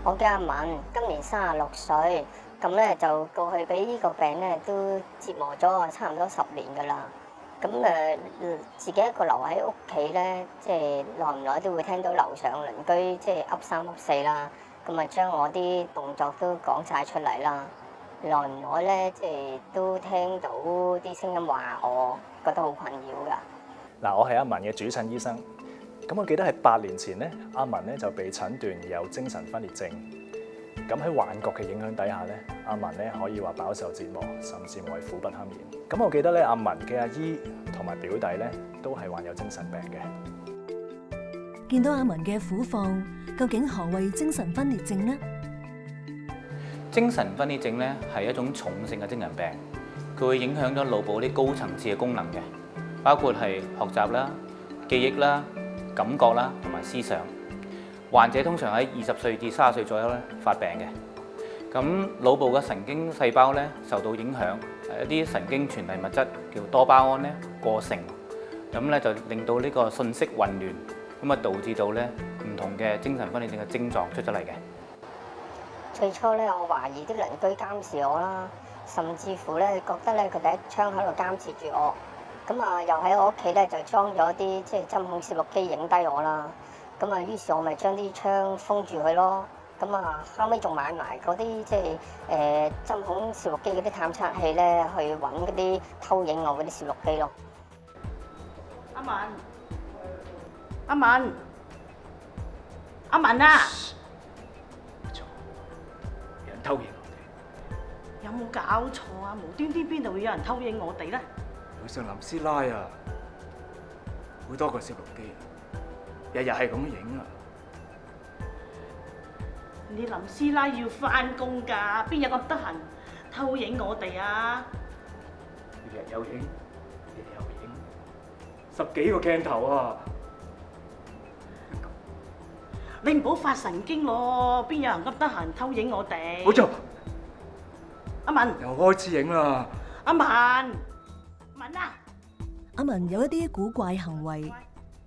我叫阿文，今年36歲，咁咧就過去俾呢個病咧都折磨咗差唔多10年㗎啦。咁自己一個留喺屋企咧，即係耐唔耐都會聽到樓上鄰居即係噏三噏四啦，咁啊將我啲動作都講晒出嚟啦。耐唔耐咧，即係都聽到啲聲音話我，覺得好困擾㗎。嗱，我係阿文嘅主診醫生。咁我記得係8年前咧，阿文咧就被診斷有精神分裂症。咁喺幻覺嘅影響底下咧，阿文咧可以話飽受折磨，甚至為苦不堪言。咁我記得咧，阿文嘅阿姨同埋表弟咧都係患有精神病嘅。見到阿文嘅苦況，究竟何謂精神分裂症呢？精神分裂症咧係一種重性嘅精神病，佢會影響咗腦部啲高層次嘅功能嘅，包括係學習啦、記憶啦、感覺啦同埋思想。患者通常喺20歲至30歲左右咧發病嘅。咁腦部嘅神經細胞咧受到影響，一啲神經傳遞物質叫多巴胺咧過剩，咁咧就令到呢個信息混亂，咁啊導致到咧唔同嘅精神分裂症嘅症狀出咗嚟嘅。最初咧，我懷疑啲鄰居監視我啦，甚至乎咧覺得咧佢哋喺窗口度監視住我。咁啊，又喺我屋企咧就裝咗啲即係針孔攝錄機影低我啦。咁啊，於是我咪將啲窗封住佢咯。咁啊，後尾仲買埋嗰啲即係針孔攝錄機嗰啲探測器咧，去揾嗰啲偷影我嗰啲攝錄機咯。阿文，阿文，阿文啊！有人偷影我有冇搞錯啊？無端端邊度會有人偷影我哋咧？哋，樓上林師奶啊，好多個攝錄機，日日係咁影啊！你林師奶要返工㗎，邊有咁得閒偷影我哋啊？日日有影，日日有影，10幾個鏡頭啊！你唔好發神經咯，邊有人咁得閒偷影我哋？冇錯，阿文，又開始影啦！阿文，文啊！阿文有一啲古怪行為，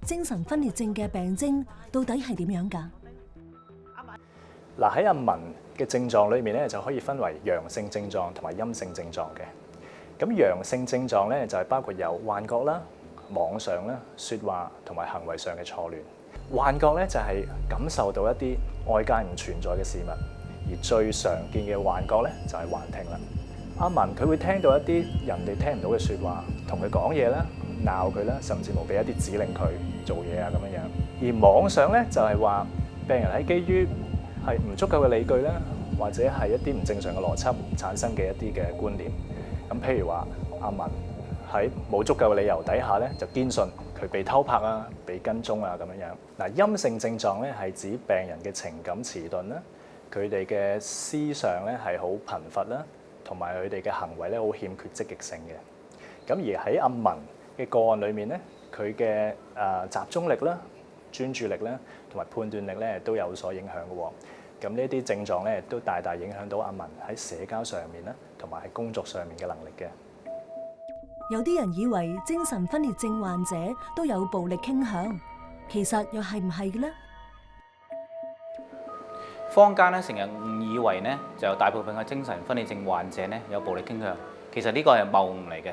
精神分裂症嘅病徵到底係點樣㗎？嗱，喺阿文嘅症狀裏面咧，就可以分為陽性症狀同埋陰性症狀嘅。咁陽性症狀咧就係包括有幻覺啦、妄想啦、説話同埋行為上嘅錯亂。幻覺咧就係感受到一啲外界唔存在嘅事物，而最常見嘅幻覺咧就係幻聽啦。阿文佢會聽到一啲人哋聽唔到嘅説話，同佢講嘢啦、鬧佢啦，甚至乎俾一啲指令佢做嘢啊咁樣樣。而妄想咧就係話病人喺基於係唔足夠嘅理據啦，或者係一啲唔正常嘅邏輯產生嘅一啲嘅觀念。咁譬如話阿文喺冇足夠嘅理由底下咧，就堅信佢被偷拍啊、被跟蹤啊咁樣樣。嗱，陰性症狀咧係指病人嘅情感遲鈍啦，佢哋嘅思想咧係好貧乏啦，同埋佢哋嘅行為咧好欠缺積極性嘅。咁而喺阿文嘅個案裏面咧，佢嘅集中力啦、專注力咧同埋判斷力咧都有所影響嘅喎。咁呢啲症狀咧都大大影響到阿文喺社交上面啦，同埋喺工作上面嘅能力嘅。有啲人以為精神分裂症患者都有暴力傾向，其實又係唔係嘅咧？坊間咧成日誤以為咧就有大部分嘅精神分裂症患者咧有暴力傾向，其實呢個係謬誤嚟嘅。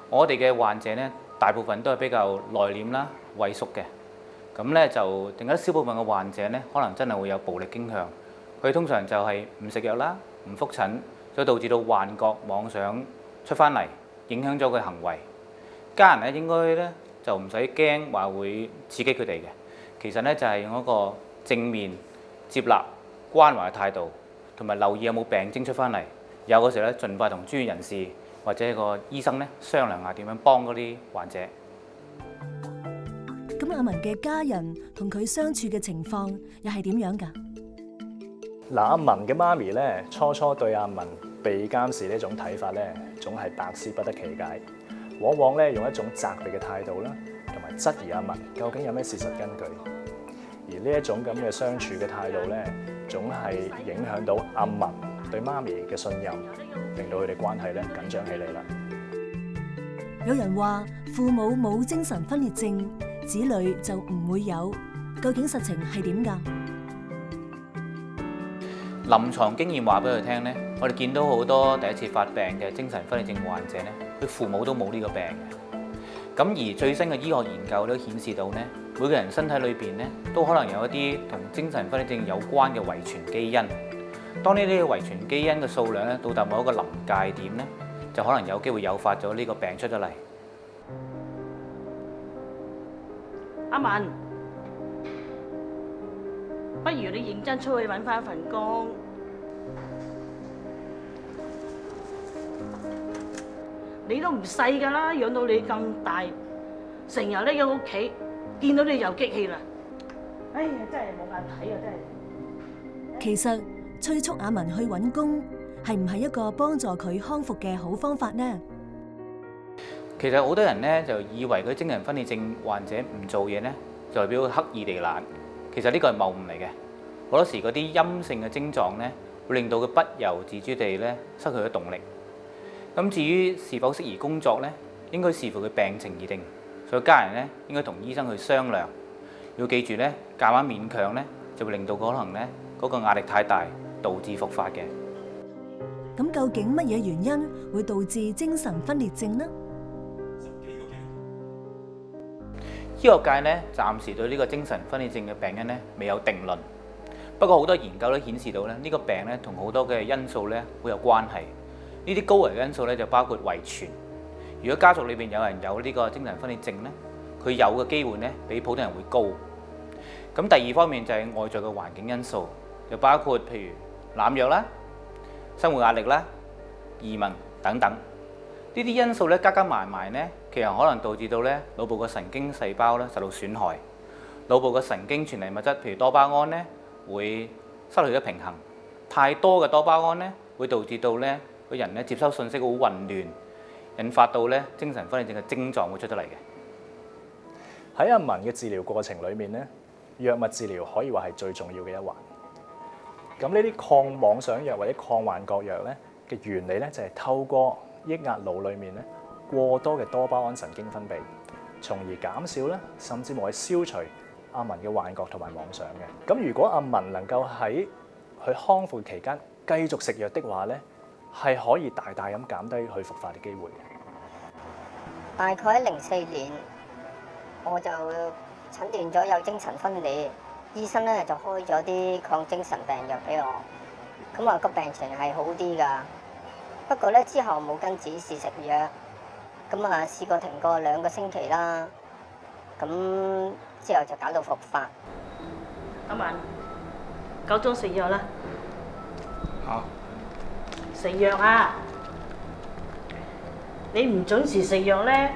我哋嘅患者咧大部分都係比較內斂啦、畏縮嘅。咁咧就另一小部分嘅患者咧，可能真係會有暴力傾向。佢通常就係唔食藥啦、唔覆診，所以導致到幻覺、妄想出翻嚟，影響咗佢行為。家人咧應該咧就唔使驚話會刺激佢哋嘅。其實咧就係用一個正面接納、關懷嘅態度，同埋留意有冇病徵出翻嚟。有嗰時咧，盡快同專業人士或者個醫生咧商量下點樣幫嗰啲患者。咁阿文嘅家人同佢相處嘅情況又係點樣㗎？嗱，阿文嘅媽咪咧，初初對阿文被監視呢種睇法咧，總係百思不得其解，往往咧用一種責備嘅態度啦，同埋質疑阿文究竟有咩事實根據。而呢一種咁嘅相處嘅態度咧，總係影響到阿文對媽咪嘅信任，令到佢哋關係咧緊張起嚟啦。有人話父母冇精神分裂症，子女就唔會有，究竟實情係點㗎？臨床經驗話俾佢聽呢，我哋見到好多第一次發病嘅精神分裂症患者呢，佢父母都冇呢個病嘅。咁而最新嘅醫學研究都顯示到呢，每個人身體裏邊呢，都可能有一啲同精神分裂症有關嘅遺傳基因。當呢啲遺傳基因嘅數量咧到達某一個臨界點咧，就可能有機會誘發咗呢個病出咗嚟。阿文，不如你認真出去揾翻份工。你都唔細㗎啦，養到你咁大，成日匿喺屋企，見到你就激氣啦。哎呀，真係冇眼睇啊！真係。其實催促阿文去揾工，係唔係一個幫助佢康復嘅好方法呢？其實好多人咧就以為佢精神分裂症患者唔做嘢咧，就代表佢刻意地懶。其實呢個係謬誤嚟嘅。好多時嗰啲陰性嘅症狀咧，會令到佢不由自主地咧失去咗動力。咁至於是否適宜工作咧，應該視乎佢病情而定。所以家人咧應該同醫生去商量。要記住咧，夾硬勉強咧，就會令到可能咧嗰個壓力太大，導致復發嘅。咁究竟乜嘢原因會導致精神分裂症呢？醫學界咧暫時對呢個精神分裂症嘅病因咧未有定論。不過好多研究都顯示到咧，呢個病咧同好多嘅因素咧會有關係。呢啲高危嘅因素咧就包括遺傳。如果家族裏邊有人有呢個精神分裂症咧，佢有嘅機會咧比普通人會高。咁第二方面就係外在嘅環境因素，就包括譬如濫藥啦、生活壓力啦、移民等等。呢啲因素咧加加埋埋咧，其實可能導致到咧腦部嘅神經細胞咧受到損害，腦部嘅神經傳遞物質譬如多巴胺咧會失去咗平衡，太多嘅多巴胺咧會導致到咧個人咧接收信息好混亂，引發到咧精神分裂症嘅症狀會出得嚟嘅。喺阿文嘅治療過程裏面咧，藥物治療可以話係最重要嘅一環。咁呢啲抗妄想藥或者抗幻覺藥咧嘅原理咧就係透過抑壓腦裏面咧過多嘅多巴胺神經分泌，從而減少咧甚至乎係消除阿文嘅幻覺同埋妄想嘅。咁如果阿文能夠喺佢康復期間繼續食藥的話咧，係可以大大咁減低佢復發嘅機會嘅。大概喺04年，我就診斷咗有精神分裂，醫生咧就開咗啲抗精神病藥俾我，咁啊個病情係好啲㗎。不過咧之後冇跟指示食藥，咁啊試過停過2個星期啦，咁之後就搞到復發。阿文，夠鐘食藥啦。嚇！食藥啊！你唔準時食藥咧，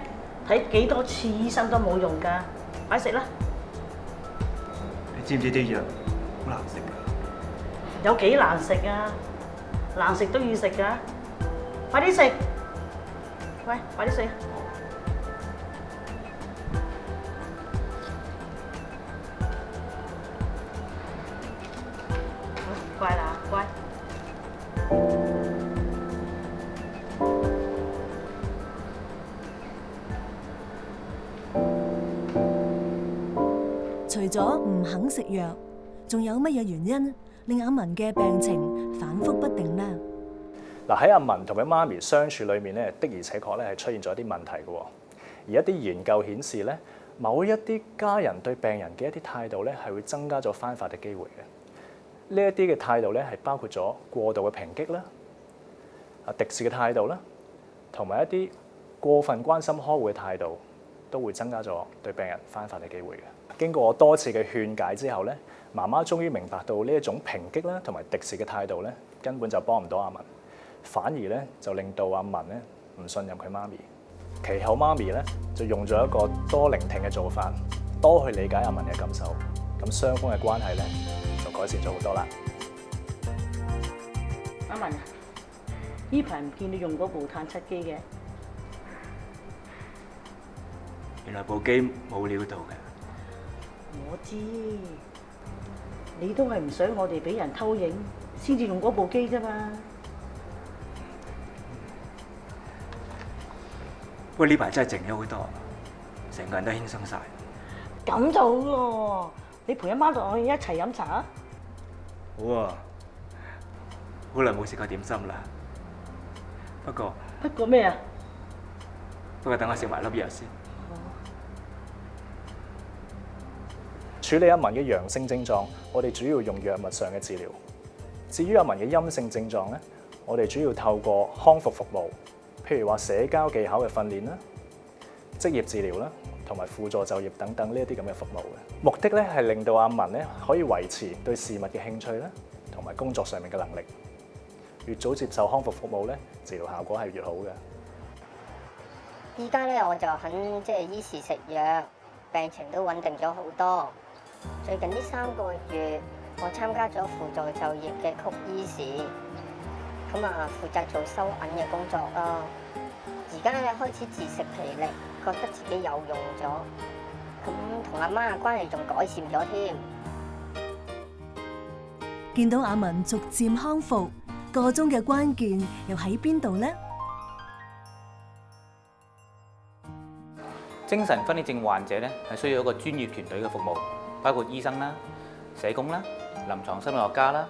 睇幾多次醫生都冇用㗎。快食啦！你知唔知啲藥好難食㗎？有幾難食啊？難食都要食㗎。快啲食！喂，快啲食！乖啦，乖。除咗唔肯食藥，仲有乜嘢原因令阿文嘅病情反覆不定呢？嗱，喺阿文同佢媽咪相處裏面咧，的而且確咧係出現咗一啲問題嘅。而一啲研究顯示咧，某一啲家人對病人嘅一啲態度咧係會增加咗翻發嘅機會嘅。呢一啲嘅態度咧係包括咗過度嘅抨擊啦、敵視嘅態度啦，同埋一啲過分關心呵護嘅態度，都會增加咗對病人翻發嘅機會嘅。經過我多次嘅勸解之後咧，媽媽終於明白到呢一種抨擊啦同埋敵視嘅態度咧，根本就幫唔到阿文，反而咧就令到阿文咧唔信任佢媽咪。其後媽咪咧就用咗一個多聆聽嘅做法，多去理解阿文嘅感受，咁雙方嘅關係咧就改善咗好多啦。阿文，呢排唔見你用嗰部探測機嘅，原來部機冇料到嘅。我知，你都係唔想我哋俾人偷影，先至用嗰部機啫嘛。不過呢排真係靜咗好多，成個人都輕鬆晒。咁就好咯，你陪阿媽同我一齊飲茶啊！好啊，好耐冇食過點心啦。不過咩啊？等我食埋粒藥先。處理阿文嘅陽性症狀，我哋主要用藥物上嘅治療。至於阿文嘅陰性症狀咧，我哋主要透過康復服務，譬如話社交技巧嘅訓練啦、職業治療啦，同埋輔助就業等等呢一啲咁嘅服務嘅。目的咧係令到阿文咧可以維持對事物嘅興趣啦，同埋工作上面嘅能力。越早接受康復服務咧，治療效果係越好嘅。依家咧我就肯即係依時食藥，病情都穩定咗好多。最近呢3個月，我參加咗輔助就業嘅曲醫試，咁啊負責做收銀嘅工作啦。而家咧開始自食其力，覺得自己有用咗，咁同阿媽嘅關係仲改善咗添。見到阿文逐漸康復，個中嘅關鍵又喺邊度呢？精神分裂症患者咧係需要一個專業團隊嘅服務，包括醫生啦、社工啦、臨床心理學家啦、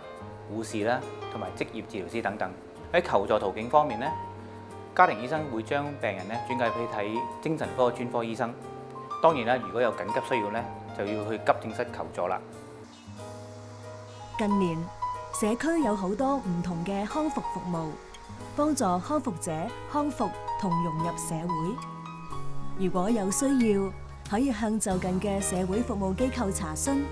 護士啦，同埋職業治療師等等。喺求助途徑方面咧，家庭醫生會將病人咧轉介俾睇精神科專科醫生。當然啦，如果有緊急需要咧，就要去急症室求助啦。近年社區有好多唔同嘅康復服務，幫助康復者康復同融入社會。如果有需要，可以向就近嘅社會服務機構查詢。